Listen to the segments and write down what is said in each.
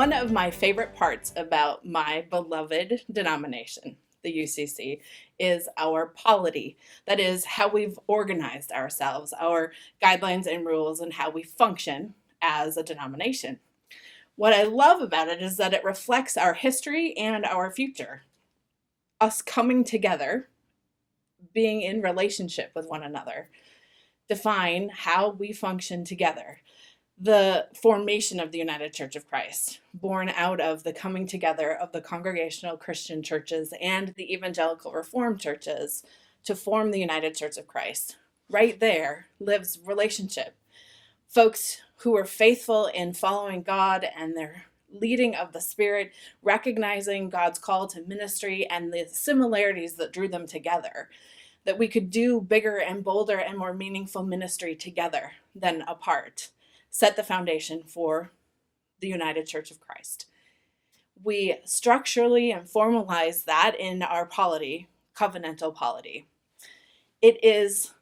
One of my favorite parts about my beloved denomination, the UCC, is our polity. That is how we've organized ourselves, our guidelines and rules, and how we function as a denomination. What I love about it is that it reflects our history and our future. Us coming together, being in relationship with one another, define how we function together. The formation of the United Church of Christ, born out of the coming together of the Congregational Christian churches and the Evangelical Reformed churches to form the United Church of Christ. Right there lives relationship. Folks who are faithful in following God and their leading of the Spirit, recognizing God's call to ministry and the similarities that drew them together, that we could do bigger and bolder and more meaningful ministry together than apart, set the foundation for the United Church of Christ. We structurally and formalize that in our polity, covenantal polity. It is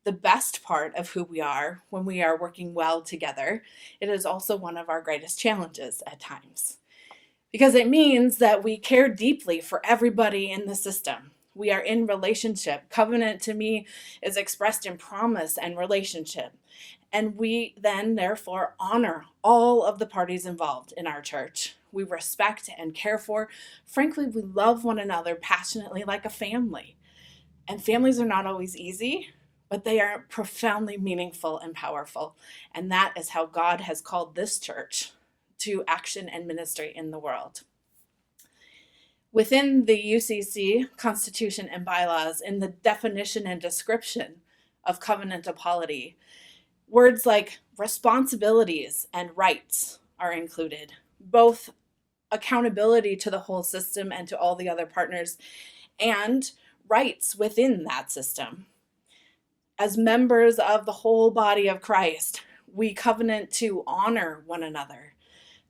the best part of who we are when we are working well together. It is also one of our greatest challenges at times, because it means that we care deeply for everybody in the system. We are in relationship. Covenant to me is expressed in promise and relationship. And we then, therefore, honor all of the parties involved in our church. We respect and care for. Frankly, we love one another passionately like a family. And families are not always easy, but they are profoundly meaningful and powerful. And that is how God has called this church to action and ministry in the world. Within the UCC Constitution and bylaws, in the definition and description of covenantal polity, words like responsibilities and rights are included, both accountability to the whole system and to all the other partners, and rights within that system. As members of the whole body of Christ, we covenant to honor one another,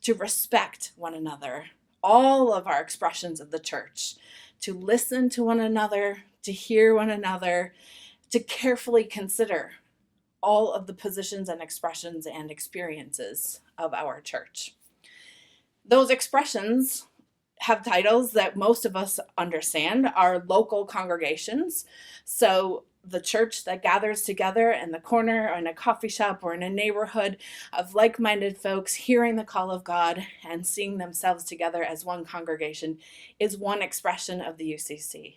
to respect one another, all of our expressions of the church, to listen to one another, to hear one another, to carefully consider all of the positions and expressions and experiences of our church. Those expressions have titles that most of us understand, are local congregations. So the church that gathers together in the corner or in a coffee shop or in a neighborhood of like-minded folks hearing the call of God and seeing themselves together as one congregation is one expression of the UCC.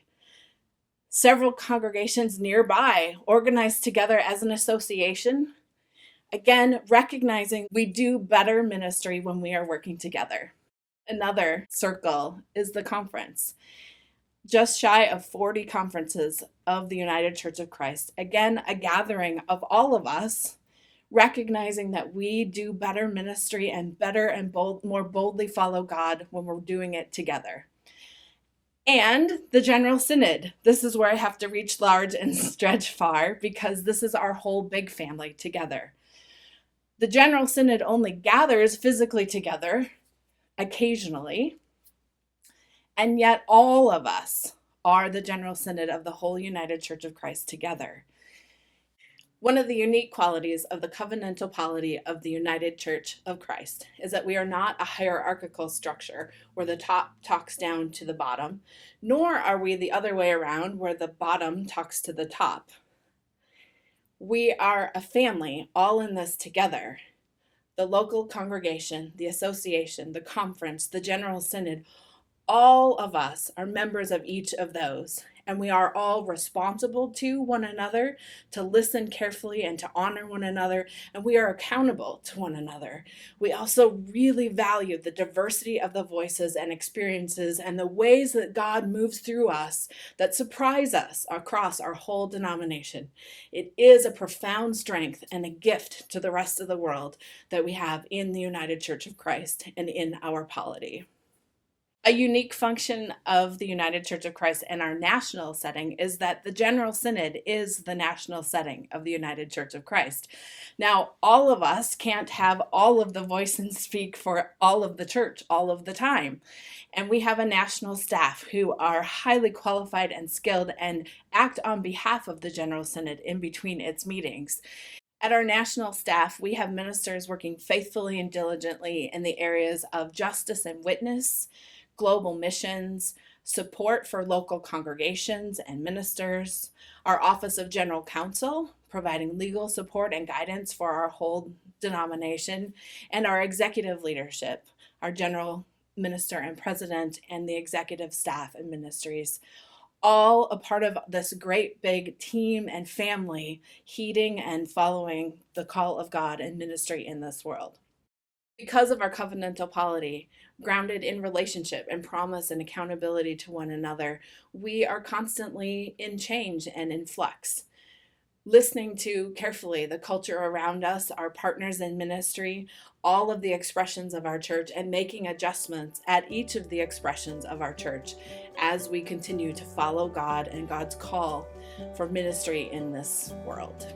Several congregations nearby organized together as an association, again, recognizing we do better ministry when we are working together. Another circle is the conference. Just shy of 40 conferences of the United Church of Christ. Again, a gathering of all of us, recognizing that we do better ministry and better and more boldly follow God when we're doing it together. And the General Synod. This is where I have to reach large and stretch far, because this is our whole big family together. The General Synod only gathers physically together occasionally, and yet all of us are the General Synod of the whole United Church of Christ together. One of the unique qualities of the covenantal polity of the United Church of Christ is that we are not a hierarchical structure where the top talks down to the bottom, nor are we the other way around where the bottom talks to the top. We are a family all in this together. The local congregation, the association, the conference, the General Synod, all of us are members of each of those, and we are all responsible to one another, to listen carefully and to honor one another, and we are accountable to one another. We also really value the diversity of the voices and experiences and the ways that God moves through us that surprise us across our whole denomination. It is a profound strength and a gift to the rest of the world that we have in the United Church of Christ and in our polity. A unique function of the United Church of Christ in our national setting is that the General Synod is the national setting of the United Church of Christ. Now, all of us can't have all of the voice and speak for all of the church all of the time. And we have a national staff who are highly qualified and skilled and act on behalf of the General Synod in between its meetings. At our national staff, we have ministers working faithfully and diligently in the areas of justice and witness, global missions, support for local congregations and ministers, our Office of General Counsel, providing legal support and guidance for our whole denomination, and our executive leadership, our general minister and president, and the executive staff and ministries, all a part of this great big team and family, heeding and following the call of God and ministry in this world. Because of our covenantal polity, grounded in relationship and promise and accountability to one another, we are constantly in change and in flux. Listening to carefully the culture around us, our partners in ministry, all of the expressions of our church, and making adjustments at each of the expressions of our church as we continue to follow God and God's call for ministry in this world.